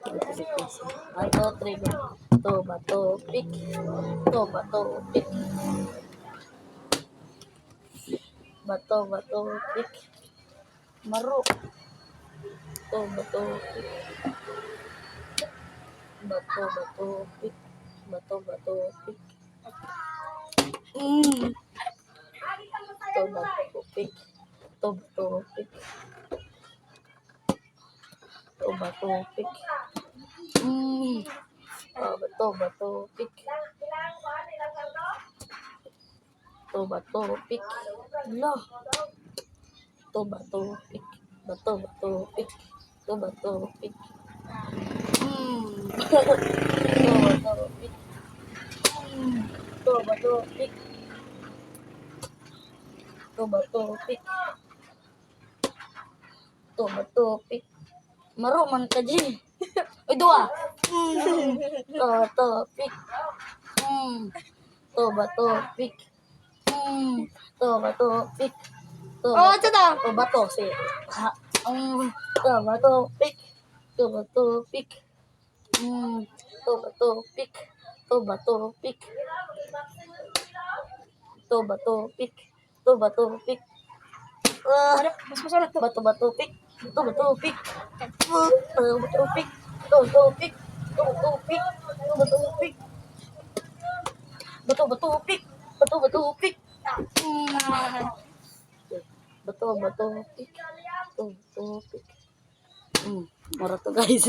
One, two, three, go. To bato, pick. To bato, pick. Bato, bato, pick. Maro. To bato, pick. Bato, bato, pick. Bato, bato, pick. To bato, pick. To bato, pick. To bato, pick. Bato, bato, pick. To bato, pick. No. To bato, pick. Bato, bato, pick. To bato, pick. To bato, pick. To bato, pick. To bato, pick. To bato, pick. Maro man ka, G. Uy, dua. To bato, pick. To bato, pick. To bato, pick. To bato, to bato, si. Ha. To bato, pick. To bato, pick. To bato, pick. To bato, pick. To bato, pick. To bato, pick. Mas masalat to. Bato, bato, pick. Bato, bato, pick. Bato, bato, pick. Bato, bato, pick. Bato, bato, pick. Bato, bato, pick. Bato, bato, pick. Bato, bato, pick. Bato, bato, pick. Bato, bato, pick. Mara to, guys.